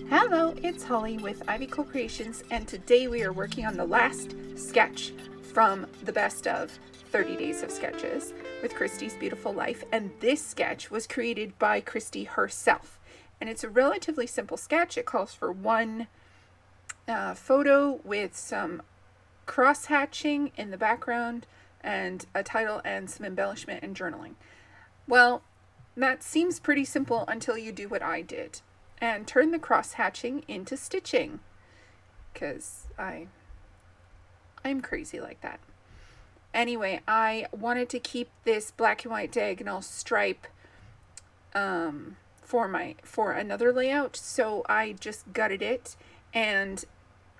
Hello, it's Holly with Ivy Co Creations, and today we are working on the last sketch from the best of 30 Days of Sketches with Christy's Beautiful Life. And this sketch was created by Christy herself. And it's a relatively simple sketch. It calls for one photo with some cross-hatching in the background and a title and some embellishment and journaling. Well, that seems pretty simple until you do what I did and turn the cross-hatching into stitching, because I'm crazy like that. Anyway, I wanted to keep this black and white diagonal stripe for another layout, so I just gutted it and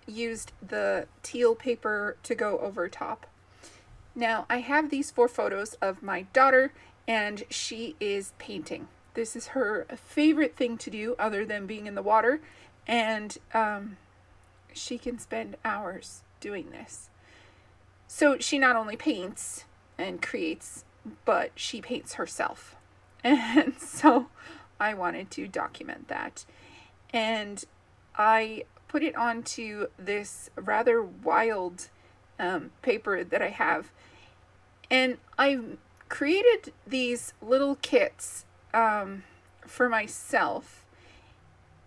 used the teal paper to go over top. Now I have these 4 photos of my daughter, and she is painting. This is her favorite thing to do other than being in the water, and she can spend hours doing this. So she not only paints and creates, but she paints herself. And so I wanted to document that. And I put it onto this rather wild paper that I have. And I created these little kits for myself,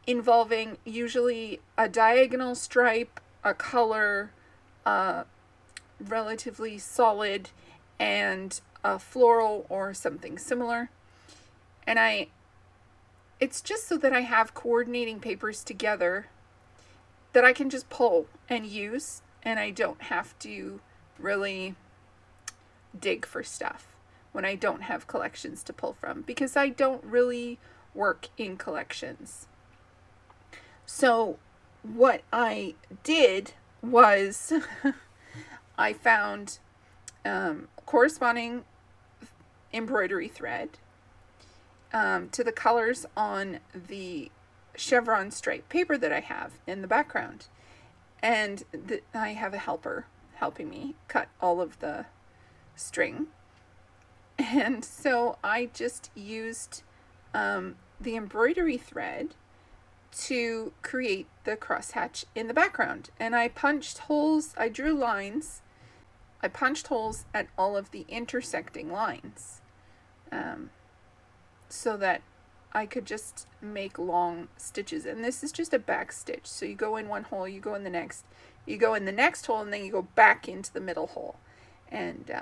involving usually a diagonal stripe, a color, relatively solid, and a floral or something similar. And it's just so that I have coordinating papers together that I can just pull and use, and I don't have to really dig for stuff when I don't have collections to pull from, because I don't really work in collections. So what I did was I found corresponding embroidery thread to the colors on the chevron stripe paper that I have in the background. And I have a helper helping me cut all of the string. And so I just used the embroidery thread to create the crosshatch in the background. And I punched holes, I drew lines, I punched holes at all of the intersecting lines so that I could just make long stitches. And this is just a back stitch. So you go in one hole, you go in the next, you go in the next hole, and then you go back into the middle hole. And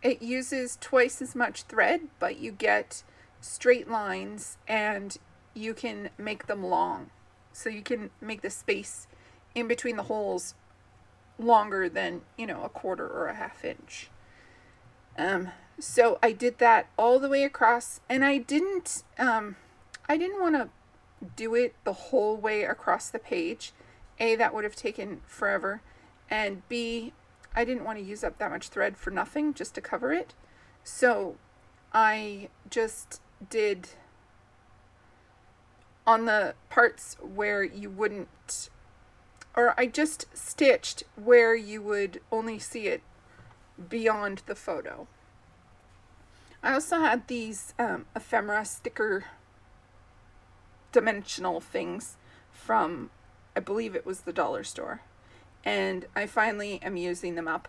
it uses twice as much thread, but you get straight lines, and you can make them long. So you can make the space in between the holes longer than, a quarter or a half inch. So I did that all the way across, and I didn't want to do it the whole way across the page. A, that would have taken forever, and B, I didn't want to use up that much thread for nothing just to cover it. So I just did on the parts where you wouldn't, or I just stitched where you would only see it beyond the photo. I also had these ephemera sticker dimensional things from, I believe it was the dollar store. And I finally am using them up.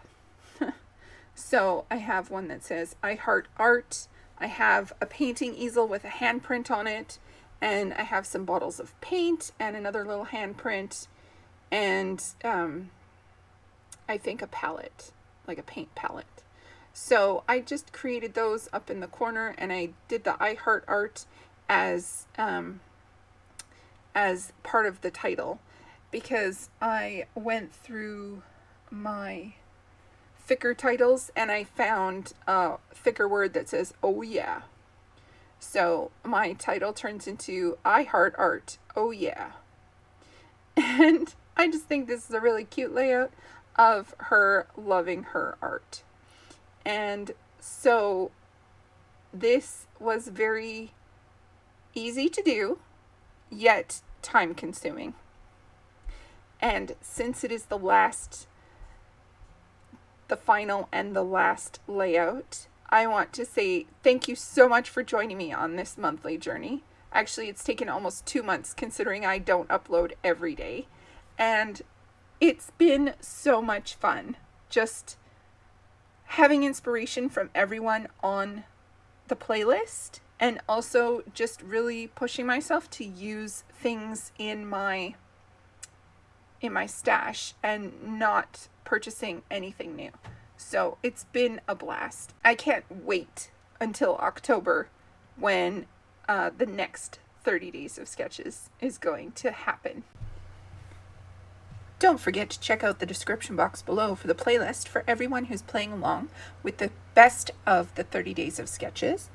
So I have one that says, I heart art. I have a painting easel with a handprint on it. And I have some bottles of paint and another little handprint. And I think a palette, like a paint palette. So I just created those up in the corner, and I did the I heart art as part of the title, because I went through my thicker titles and I found a thicker word that says, oh yeah. So my title turns into I Heart Art, oh yeah. And I just think this is a really cute layout of her loving her art. And so this was very easy to do, yet time consuming. And since it is the final and the last layout, I want to say thank you so much for joining me on this monthly journey. Actually, it's taken almost 2 months considering I don't upload every day. And it's been so much fun just having inspiration from everyone on the playlist, and also just really pushing myself to use things in my stash and not purchasing anything new. So it's been a blast. I can't wait until October when the next 30 days of sketches is going to happen. Don't forget to check out the description box below for the playlist for everyone who's playing along with the best of the 30 days of sketches.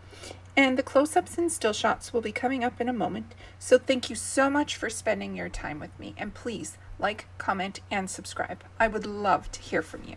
And the close-ups and still shots will be coming up in a moment. So thank you so much for spending your time with me. And please like, comment, and subscribe. I would love to hear from you.